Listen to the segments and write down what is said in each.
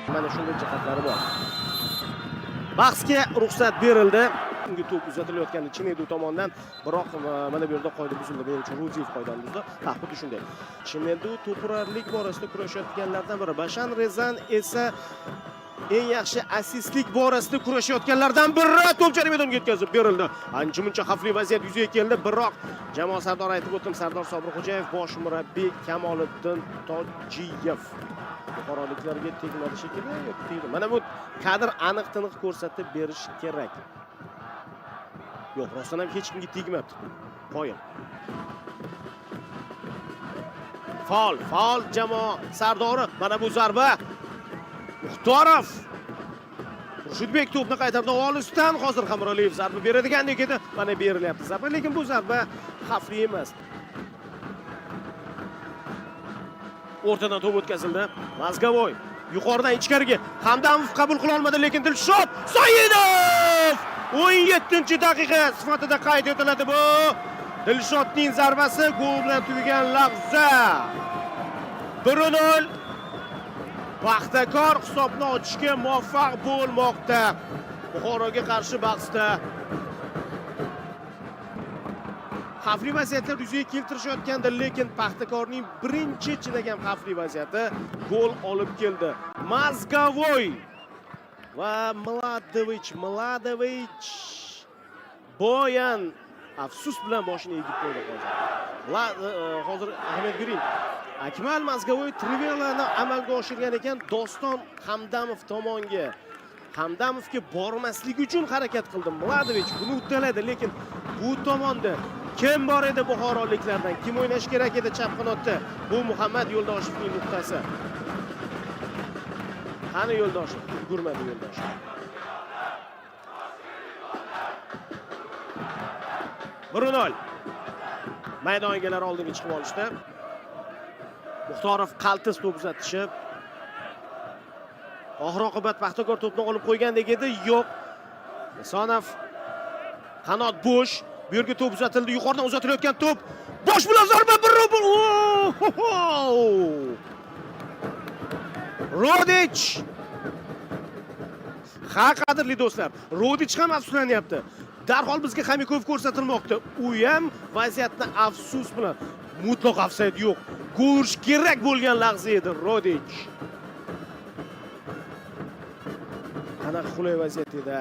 Mana shunday jihatlari bor. Bahsga ruxsat berildi. Unga to'p uzatilayotganda Chinedu tomonidan, biroq mana bu yerda qoida buzildi. Men uchun Ruziyev qoidani buzdi. Xuddi shunday. Chinedu to'purarlik borasida kurashayotganlardan biri. Bashan Rezan esa eng yaxshi assistlik borasida kurashayotganlardan biri. To'p jarima maydoniga yetkazib berildi. Ancha-muncha xavfli vaziyat yuzaga keldi, biroq jamoa sardori aytib o'tdim, Sardor Sobirxo'jayev bosh murabbiy Kamoliddin Tojiyev buxoroliklarga tegmadi shekilli, yo'q tegdi. Mana bu kadr aniq-tiniq ko'rsatib berish kerak. Yo'q, rostdan ham hech kimga tegmabdi. Qo'yim. Faul jamoa sardori. Mana bu zarba. Muxtorov. Rushidbek to'pni qaytardi olisdan. Hozir Hamraliyev zarba beradigandek edi. Mana berilyapti zarba, lekin bu zarba xavfli emas. O'rtadan to'p o'tkazildi. Mazgavoy yuqoridan ichkariga Hamdamov qabul qila olmadi, lekin Dilshod Saidov 17-daqiqa sifatida qayd etiladi bu. Dilshodning zarbasi gol bilan tugagan lahza. 1-0. Paxtakor hisobni ochishga muvaffaq bo'lmoqda. Buxoroga qarshi bahsda xavfli vaziyatlar yuzaga keltirishayotganda, lekin Paxtakorning birinchi chinagan xavfli vaziyati gol olib keldi. Mazgavoy va Mladovich Boyan afsus bilan boshini egib qo'ydi hozir Ahmed Green. Akmal Mazgavoy trivelani amalga oshirgan ekan, Doston Hamdamov tomonga. Hamdamovga bormaslik uchun harakat qildi. Mladovich buni uddaladi, lekin bu tomonda kim bor edi buxoroliklardan? Kim o'ynash kerak edi chap qanotda? Bu Muhammad Yo'ldoshevning nuqtasi. Qani Yo'ldoshev? Ulgurmadi Yo'ldoshev. Brunol maydon egalari oldinga chiqib olishdi. Muxtorov qaltis to'p uzatishi. Oxir-oqibat Paxtakor to'pni olib qo'ygandek edi, yo'q. Sonov qanot bo'sh. Bu yerga to'p uzatildi. Yuqoridan uzatilayotgan to'p. Bosh bilan zarba Rodich. Ha, qadrli do'stlar, Rodich ham afsuslanyapti. Darhol bizga Xamikov ko'rsatilmoqda. U ham vaziyatni afsus bilan, mutlaq ofsayd yo'q. Gol urish kerak bo'lgan lahza edi Rodich. Qanaqa qulay vaziyat edi.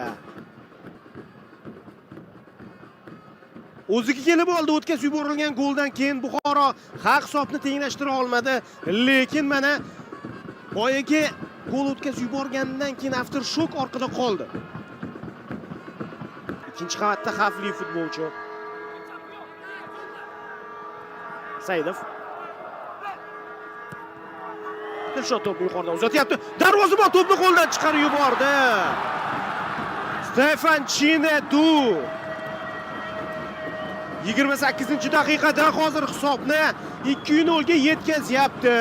O'ziga kelib oldi, o'tkazib yuborilgan goldan keyin Buxoro haq hisobni tenglashtira olmadi, lekin mana boyaga gol o'tkazib yuborgandan keyin aftershok orqada qoldi. Ikkinchi qavatda xavfli futbolchi Saidov. Dilshod to'pni yuqoridan uzatyapti. Darvozabon to'pni qo'ldan chiqarib yubordi. Stefan Chinedu 28-daqiqada hozir hisobni 2-0 ga yetkazyapti.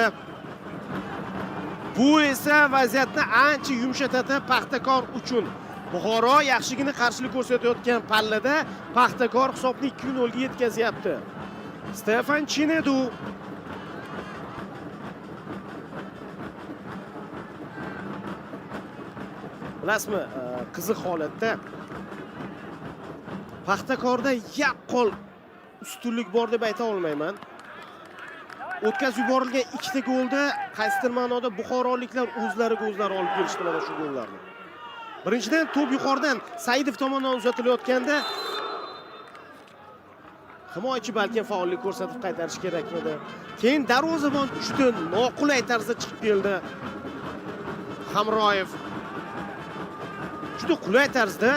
Bu esa vaziyatni ancha yumshatadi Paxtakor uchun. Buxoro yaxshigina qarshilik ko'rsatayotgan pallada Paxtakor hisobni 2-0 ga yetkazyapti. Stefan Chinedu bilasizmi, qiziq holatda Paxtakorda yaqqol ustunlik bor deb ayta olmayman. O'tkazib yuborilgan ikkita golda qaysidir ma'noda buxoroliklar o'zlariga o'zlari olib kelishdi mana shu gollarni. Birinchidan to'p yuqoridan Saidov tomonidan uzatilayotganda himoyachi balki faollik ko'rsatib qaytarish kerak edi. Keyin darvozabon juda noqulay tarzda chiqib keldi. Hamroyev juda qulay tarzda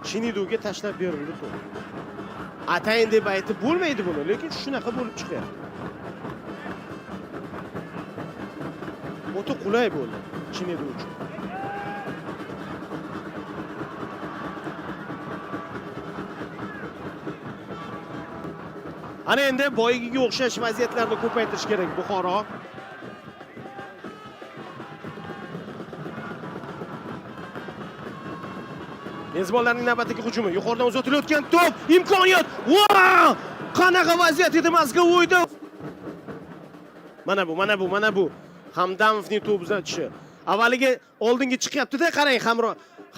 Chineduga tashlab berildi to'p. Atayin deb aytib bo'lmaydi buni, lekin shunaqa bo'lib chiqadi. O'ta qulay bo'ldi Chinedu uchun. Ana endi boyigiga o'xshash vaziyatlarni ko'paytirish kerak Buxoro. Mezbonlarning navbatdagi hujumi. Yuqoridan uzatilayotgan to'p, imkoniyat. Wow! Qanaqa vaziyat edi Mazgavoyda. Mana bu. Hamdamovning to'p uzatishi. Avvaliga oldinga chiqyapti-da, qarang,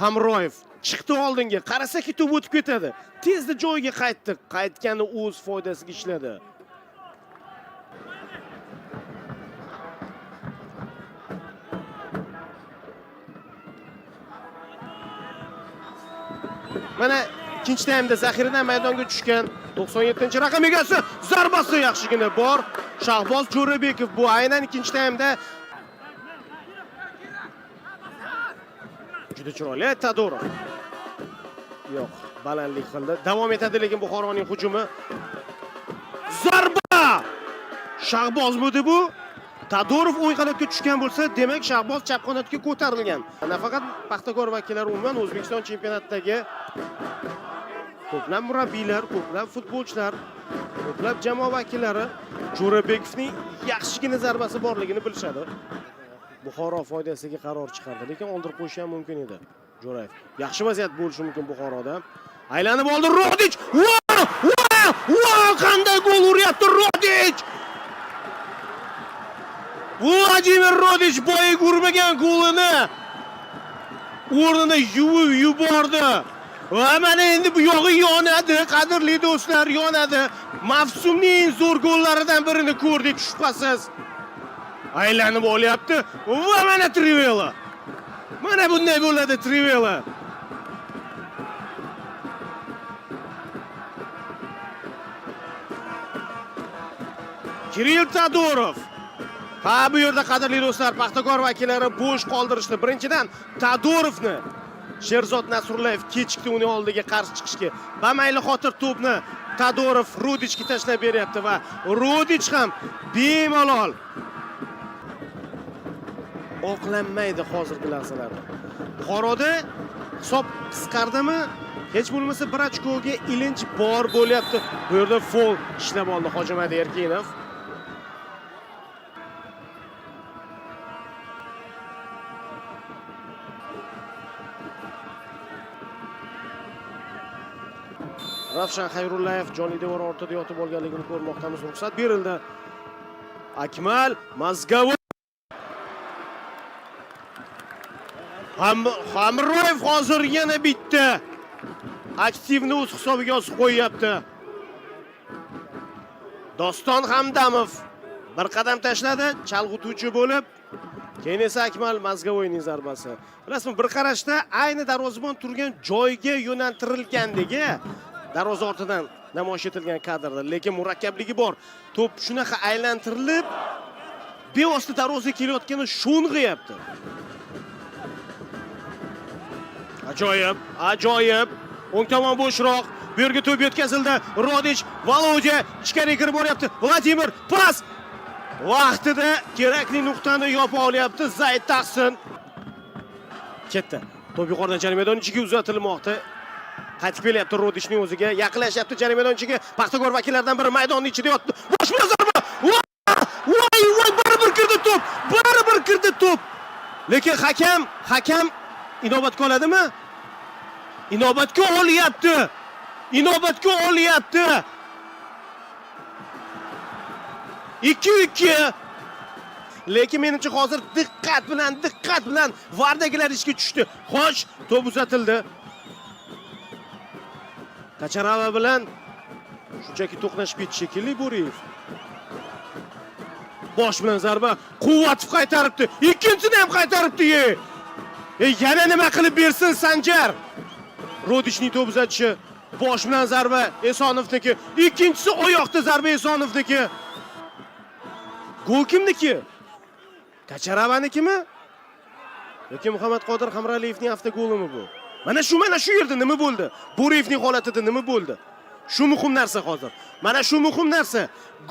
Hamroyev chiqdi oldinga. Qarasaki to'p o'tib ketadi. Tezda joyiga qaytdi. Qaytgani o'z foydasiga ishladi. Mana ikkinchi taymda zaxiradan maydonga tushgan 97-raqam egasi zarbasi yaxshigina bor. Shahboz Jo'rabekov bu aynan ikkinchi taymda juda chiroyli Tadorov. Yo'q, balandlik qildi. Davom etadi lekin Buxoroning hujumi. Zarba! Shahboz bo'di bu. Tadorov o'ng qanotga tushgan bo'lsa, demak Shahboz chap qanotga ko'tarilgan. Nafaqat Paxtakor vakillari, umuman O'zbekiston chempionatidagi ko'plab murabbiylar, ko'plab futbolchilar, ko'plab jamoa vakillari Jo'rabekovning yaxshigina zarbasi borligini bilishadi. Buxoro foydasiga qaror chiqardi, lekin oldirib qo'yish ham mumkin edi. Jo'rayev. Yaxshi vaziyat bo'lishi mumkin Buxoroda. Aylanib oldi Rodich. Wow! Qanday gol uryapti Rodich! Vladimir Rodich boyiga urmagan golini o'rnida yuvib yubordi. Va mana endi bu yog'i yonadi, qadrli do'stlar, yonadi. Mavsumning eng zo'r gollaridan birini ko'rdik shubhasiz. Aylanib olyapti va mana Trivela. Mana bunday bo'ladi Trivela. Kirill Tadorov. Ha, bu yerda qadrli do'stlar, Paxtakor vakillari bo'sh qoldirishdi. Birinchidan Tadorovni Sherzod Nasrullayev kechikdi uning oldiga qarshi chiqishga. Bamayli xotir to'pni Tadorov Rodichga tashlab beryapti va Rodich ham bemalol oqlanmaydi hozirgi lahzalarda. Buxoroda hisob qisqardimi? Hech bo'lmasa 1 ochkoga ilinj bor bo'lyapti. Bu yerda foul ishlab oldi Hojimadi Erkinov. Ravshan Xayrullayev jonli devor ortida yotib olganligini ko'rmoqdamiz. Ruxsat berildi. Akmal Mazgavoy. Hamroyev hozir yana bitta aktivni o'z hisobiga yozib qo'yapti. Doston Hamdamov bir qadam tashladi, chalg'utuvchi bo'lib, keyin esa Akmal Mazgavoyning zarbasi. Rasman bir qarashda ayni darvozabon turgan joyga yo'naltirilgandagi darvoza ortidan namoyish etilgan kadrda, lekin murakkabligi bor. To'p shunaqa aylantirilib, bevosita darvozaga kelayotgani sho'ng'iyapti. Ajoyib, ajoyib. O'ng tomon bo'shroq. Bu yerga to'p yetkazildi. Rodich, Volodya ichkariga kirib boryapti. Vladimir pas. Vaqtida kerakli nuqtani yopa olyapti Zayd Tahsin. Ketdi. To'p yuqoridan jarima maydoni ichiga uzatilmoqda. Qaytib kelyapti Rodichning o'ziga, yaqinlashyapti jarima maydoni ichiga. Paxtakor vakillaridan biri maydonning ichida yotdi. Bosh bilan zarba. Voy, baribir kirdi to'p. Baribir kirdi to'p. Lekin hakam inobatga oladimi? Inobatga olyapti. Inobatga olyapti. 2-2. Lekin menimcha hozir diqqat bilan vardagilar ishga tushdi. Xo'sh, to'p uzatildi. Kacharava bilan shunchaki to'qnashib ketdi shekilli Bo'riyev. Bosh bilan zarba, quvvatib qaytaribdi. Ikkinchisini ham qaytaribdi. Yana nima qilib bersin Sanjar? Rodichning to'p uzatishi, bosh bilan zarba Esonovniki, ikkinchisi oyoqda zarba Esonovniki. Gol kimniki? Kacharavaniki?mi? Yoki Muhammad Qodir Hamraliyevning avtogolimi bu? Mana shu yerda nima bo'ldi? Bo'riyevning holatida nima bo'ldi? Shu muhim narsa hozir. Mana shu muhim narsa.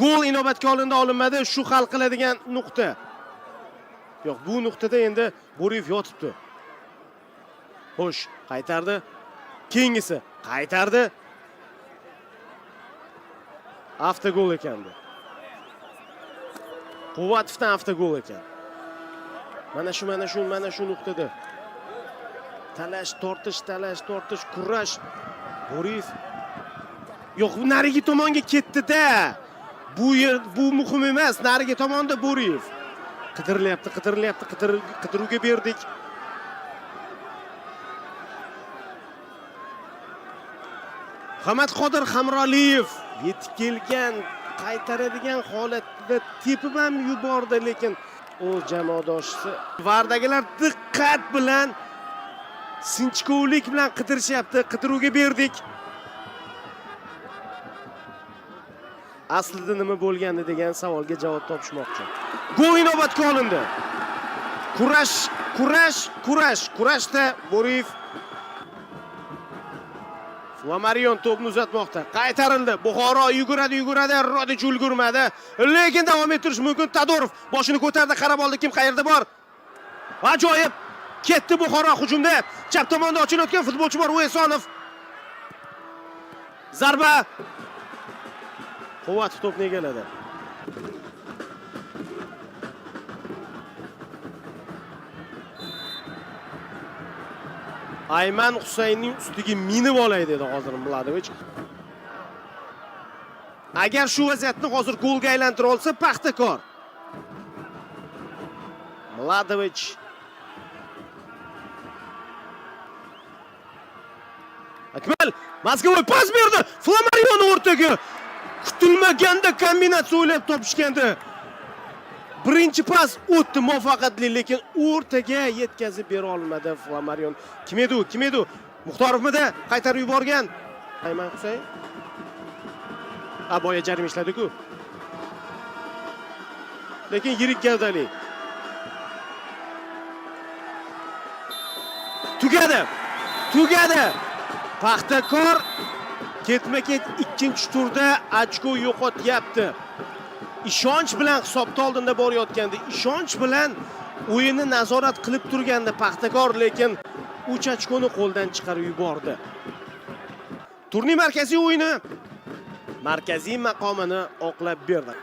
Gol inobatga olinmadi, shu hal qiladigan nuqta. Yo'q, bu nuqtada endi Bo'riyev yotibdi. Xo'sh, qaytardi. Keyingisi qaytardi. Avtogol ekan bu. Quvvatovdan avtogol ekan. Mana shu nuqtada. Talash, tortish, kurash. Bo'riyev yo'q, narigi tomonga ketdi-da. Bu muhim emas, narigi tomonda Bo'riyev. Qidirilyapti. Qidiruvga berdik. Hammadqodir Hamroliyev yetib kelgan, qaytaradigan holatda tepib ham yubordi, lekin o'z jamoadoshisi Vardagilar diqqat bilan sinchkovlik bilan qidirishyapti. Qidiruvga berdik. Aslida nima bo'lgandi degan savolga javob topishmoqchi. Gol inobatga olindi. Kurashda Bo'riyev Flamarion to'pni uzatmoqda. Qaytarildi. Buxoro yuguradi, Rodic ulgurmadi. Lekin davom ettirish mumkin. Tadorov boshini ko'tardi, qarab oldi, kim qayerda bor. Ajoyib. Ketdi Buxoro hujumda. Chap tomonda ochilayotgan futbolchi bor, Uesonov. Zarba. Quvvat to'pni egalladi. Ayman Husaynning ustiga minib olay dedi hozir Mladovich. Agar shu vaziyatni hozir golga aylantira olsa, Paxtakor. Mladovich Akmal Moskva pas berdi. Flamarion o'rtaga. Kutilmaganda kombinatsiya o'ylab topishgandi. Birinchi pas o'tdi muvaffaqiyatli, lekin o'rtaga yetkazib bera olmadi Flamarion. Kim edi? Muxtorovmidi? Qaytarib yuborgan. Ayman Husayn. Boya jarima ishladi-ku. Lekin yirik gavdali. Tugadi. Paxtakor ketma-ket ikkinchi turda ochko yo'qotyapti. Ishonch bilan hisobda oldinda borayotgandi. Ishonch bilan o'yinni nazorat qilib turgandi Paxtakor, lekin 3 ochkoni qo'ldan chiqarib yubordi. Turning markaziy o'yini markaziy maqomini oqlab berdi.